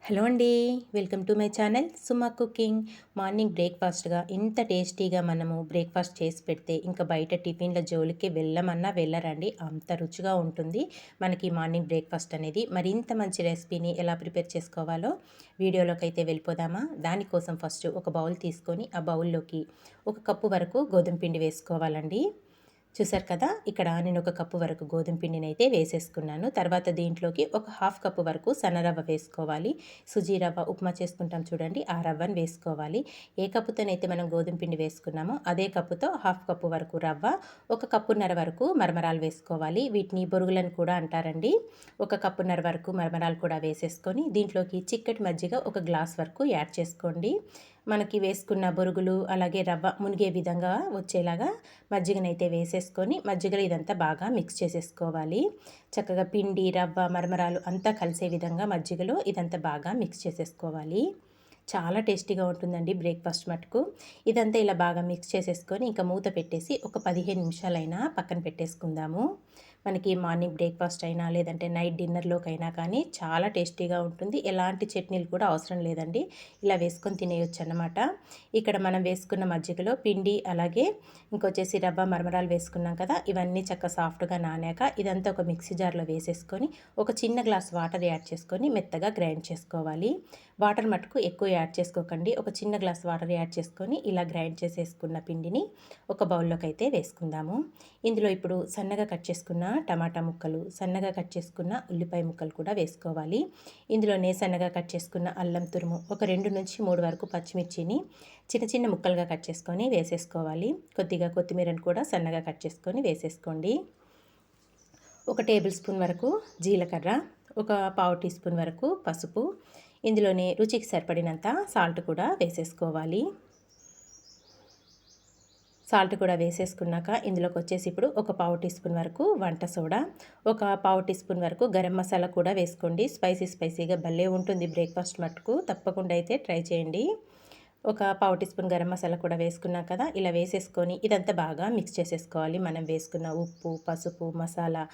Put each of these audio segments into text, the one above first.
Hello అండి, welcome to my channel Suma cooking. Morning బ్రేక్ఫాస్ట్గా ఇంత టేస్టీగా మనము బ్రేక్ఫాస్ట్ చేసి పెడితే ఇంకా బయట టిఫిన్ల జోలికి వెళ్ళమన్నా వెళ్ళరండి, అంత రుచిగా ఉంటుంది మనకి మార్నింగ్ బ్రేక్ఫాస్ట్ అనేది. మరింత మంచి రెసిపీని ఎలా ప్రిపేర్ చేసుకోవాలో వీడియోలోకి అయితే వెళ్ళిపోదామా. దానికోసం ఫస్ట్ ఒక బౌల్ తీసుకొని ఆ బౌల్లోకి 1 కప్పు వరకు గోధుమ పిండి వేసుకోవాలండి. చూసారు కదా, ఇక్కడ నేను 1 కప్పు వరకు గోధుమ పిండిని అయితే వేసేసుకున్నాను. తర్వాత దీంట్లోకి ఒక 1/2 కప్పు వరకు సన్నరవ్వ వేసుకోవాలి. సుజీ రవ్వ ఉప్మా చేసుకుంటాం చూడండి, ఆ రవ్వను వేసుకోవాలి. ఏ కప్పుతోనైతే మనం గోధుమ పిండి వేసుకున్నామో అదే కప్పుతో 1/2 కప్పు వరకు రవ్వ, 1 కప్పున్నర వరకు మరమరాలు వేసుకోవాలి. వీటిని బొరుగులను కూడా అంటారండి. 1 కప్పున్నర వరకు మరమరాలు కూడా వేసేసుకొని దీంట్లోకి చిక్కటి మజ్జిగ 1 గ్లాస్ వరకు యాడ్ చేసుకోండి. మనకి వేసుకున్న బొరుగులు అలాగే రవ్వ మునిగే విధంగా వచ్చేలాగా మజ్జిగనైతే వేసేసుకొని మజ్జిగలో ఇదంతా బాగా మిక్స్ చేసేసుకోవాలి. చక్కగా పిండి రవ్వ మరమరాలు అంతా కలిసే విధంగా మజ్జిగలో ఇదంతా బాగా మిక్స్ చేసేసుకోవాలి. చాలా టేస్టీగా ఉంటుందండి బ్రేక్ఫాస్ట్ మటుకు. ఇదంతా ఇలా బాగా మిక్స్ చేసేసుకొని ఇంకా మూత పెట్టేసి ఒక 15 నిమిషాలైనా పక్కన పెట్టేసుకుందాము. మనకి మార్నింగ్ బ్రేక్ఫాస్ట్ అయినా లేదంటే నైట్ డిన్నర్లోకైనా కానీ చాలా టేస్టీగా ఉంటుంది. ఎలాంటి చట్నీలు కూడా అవసరం లేదండి, ఇలా వేసుకొని తినేయొచ్చు అన్నమాట. ఇక్కడ మనం వేసుకున్న మజ్జిగలో పిండి అలాగే ఇంకొచ్చేసి రవ్వ మరమరాలు వేసుకున్నాం కదా, ఇవన్నీ చక్కగా సాఫ్ట్గా నానాక ఇదంతా ఒక మిక్సీ జార్లో వేసేసుకొని ఒక చిన్న గ్లాస్ వాటర్ యాడ్ చేసుకొని మెత్తగా గ్రైండ్ చేసుకోవాలి. వాటర్ మటుకు ఎక్కువ యాడ్ చేసుకోకండి, ఒక చిన్న గ్లాస్ వాటర్ యాడ్ చేసుకొని ఇలా గ్రైండ్ చేసేసుకున్న పిండిని ఒక బౌల్లోకి అయితే వేసుకుందాము. ఇందులో ఇప్పుడు సన్నగా కట్ చేసుకున్న టమాటా ముక్కలు, సన్నగా కట్ చేసుకున్న ఉల్లిపాయ ముక్కలు కూడా వేసుకోవాలి. ఇందులోనే సన్నగా కట్ చేసుకున్న అల్లం తురుము, ఒక 2 నుంచి 3 వరకు పచ్చిమిర్చిని చిన్న చిన్న ముక్కలుగా కట్ చేసుకొని వేసేసుకోవాలి. కొద్దిగా కొత్తిమీరను కూడా సన్నగా కట్ చేసుకొని వేసేసుకోండి. 1 టేబుల్ స్పూన్ వరకు జీలకర్ర, ఒక పావు టీ స్పూన్ వరకు పసుపు, ఇందులోనే రుచికి సరిపడినంత సాల్ట్ కూడా వేసేసుకోవాలి. సాల్ట్ కూడా వేసేసుకున్నాక ఇందులోకి వచ్చేసి ఇప్పుడు ఒక పావు టీ స్పూన్ వరకు వంట సోడా, ఒక పావు టీ స్పూన్ వరకు గరం మసాలా కూడా వేసుకోండి. స్పైసీగా భలే ఉంటుంది బ్రేక్ఫాస్ట్ మటుకు, తప్పకుండా అయితే ట్రై చేయండి. ఒక పావు టీ స్పూన్ గరం మసాలా కూడా వేసుకున్నాం కదా, ఇలా వేసేసుకొని ఇదంతా బాగా మిక్స్ చేసేసుకోవాలి. మనం వేసుకున్న ఉప్పు పసుపు మసాలా,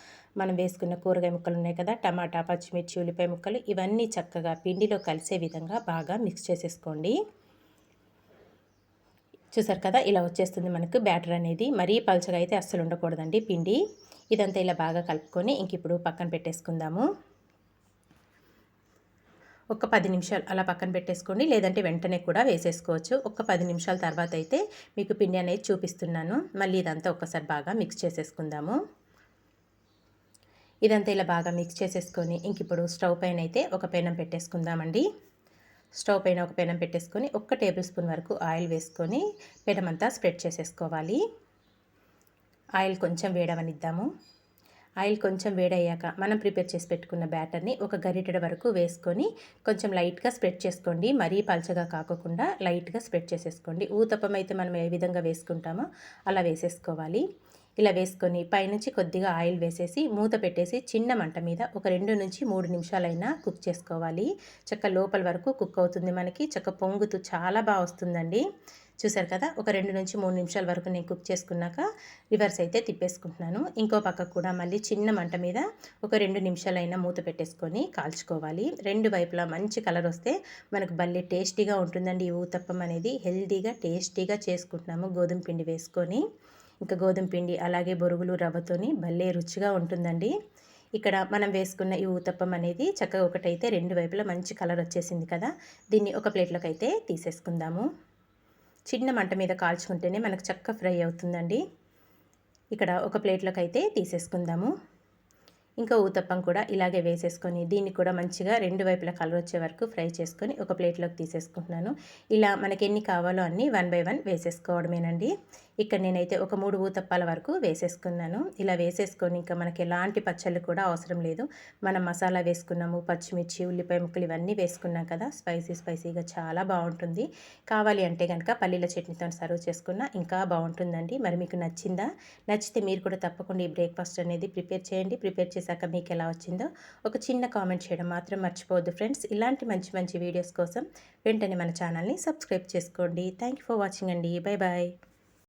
మనం వేసుకున్న కూరగాయ ముక్కలు ఉన్నాయి కదా, టమాటా పచ్చిమిర్చి ఉల్లిపాయ ముక్కలు, ఇవన్నీ చక్కగా పిండిలో కలిసే విధంగా బాగా మిక్స్ చేసేసుకోండి. చూసారు కదా, ఇలా వచ్చేస్తుంది మనకు బ్యాటర్ అనేది. మరీ పలుచగా అయితే అస్సలు ఉండకూడదండి పిండి. ఇదంతా ఇలా బాగా కలుపుకొని ఇంక ఇప్పుడు పక్కన పెట్టేసుకుందాము. ఒక 10 నిమిషాలు అలా పక్కన పెట్టేసుకోండి, లేదంటే వెంటనే కూడా వేసేసుకోవచ్చు. ఒక 10 నిమిషాల తర్వాత అయితే మీకు పిండి అనేది చూపిస్తున్నాను. మళ్ళీ ఇదంతా ఒక్కసారి బాగా మిక్స్ చేసేసుకుందాము. ఇదంతా ఇలా బాగా మిక్స్ చేసేసుకొని ఇంక ఇప్పుడు స్టవ్ పైన అయితే ఒక పెనం పెట్టేసుకుందామండి. స్టవ్ పైన ఒక పెనం పెట్టేసుకొని 1 టేబుల్ స్పూన్ వరకు ఆయిల్ వేసుకొని పెనం అంతా స్ప్రెడ్ చేసేసుకోవాలి. ఆయిల్ కొంచెం వేడవనిద్దాము. ఆయిల్ కొంచెం వేడయ్యాక మనం ప్రిపేర్ చేసి పెట్టుకున్న బ్యాటర్ని ఒక గరిటెడ వరకు వేసుకొని కొంచెం లైట్గా స్ప్రెడ్ చేసుకోండి. మరీ పల్చగా కాకుండా లైట్గా స్ప్రెడ్ చేసేసుకోండి. ఊతప్పం అయితే మనం ఏ విధంగా వేసుకుంటామో అలా వేసేసుకోవాలి. ఇలా వేసుకొని పైనుంచి కొద్దిగా ఆయిల్ వేసేసి మూత పెట్టేసి చిన్న మంట మీద ఒక 2 నుంచి 3 నిమిషాలైనా కుక్ చేసుకోవాలి. చక్క లోపల వరకు కుక్ అవుతుంది, మనకి చక్క పొంగుతూ చాలా బాగా వస్తుందండి. చూసారు కదా, ఒక 2 నుంచి 3 నిమిషాల వరకు నేను కుక్ చేసుకున్నాక రివర్స్ అయితే తిప్పేసుకుంటున్నాను. ఇంకో పక్క కూడా మళ్ళీ చిన్న మంట మీద ఒక 2 నిమిషాలైనా మూత పెట్టేసుకొని కాల్చుకోవాలి. 2 వైపులా మంచి కలర్ వస్తే మనకు భలే టేస్టీగా ఉంటుందండి. ఈ ఊతప్పం అనేది హెల్తీగా టేస్టీగా చేసుకుంటున్నాము గోధుమ పిండి వేసుకొని. ఇంకా గోధుమ పిండి అలాగే బొరుగులు రవ్వతోని భలే రుచిగా ఉంటుందండి. ఇక్కడ మనం వేసుకున్న ఈ ఊతప్పం అనేది చక్కగా ఒకటైతే 2 వైపులా మంచి కలర్ వచ్చేసింది కదా, దీన్ని ఒక ప్లేట్లోకి అయితే తీసేసుకుందాము. చిన్న మంట మీద కాల్చుకుంటేనే మనకు చక్కగా ఫ్రై అవుతుందండి. ఇక్కడ ఒక ప్లేట్లోకి అయితే తీసేసుకుందాము. ఇంకా ఊతప్పం కూడా ఇలాగే వేసేసుకొని దీన్ని కూడా మంచిగా 2 వైపులా కలర్ వచ్చే వరకు ఫ్రై చేసుకొని ఒక ప్లేట్లోకి తీసేసుకుంటున్నాను. ఇలా మనకి ఎన్ని కావాలో అన్నీ 1 బై 1 వేసేసుకోవడమేనండి. ఇక్కడ నేనైతే ఒక 3 ఊతప్పాల వరకు వేసేసుకున్నాను. ఇలా వేసేసుకొని ఇంకా మనకి ఎలాంటి పచ్చళ్ళు కూడా అవసరం లేదు. మనం మసాలా వేసుకున్నాము, పచ్చిమిర్చి ఉల్లిపాయ ముక్కలు ఇవన్నీ వేసుకున్నాం కదా, స్పైసీగా చాలా బాగుంటుంది. కావాలి అంటే కనుక పల్లీల చట్నీతో సర్వ్ చేసుకున్నా ఇంకా బాగుంటుందండి. మరి మీకు నచ్చిందా? నచ్చితే మీరు కూడా తప్పకుండా ఈ బ్రేక్ఫాస్ట్ అనేది ప్రిపేర్ చేయండి. ప్రిపేర్ చేశాక మీకు ఎలా వచ్చిందో ఒక చిన్న కామెంట్ చేయడం మాత్రం మర్చిపోవద్దు ఫ్రెండ్స్. ఇలాంటి మంచి వీడియోస్ కోసం వెంటనే మన ఛానల్ని సబ్స్క్రైబ్ చేసుకోండి. థ్యాంక్ యూ ఫర్ వాచింగ్ అండి. Bye bye.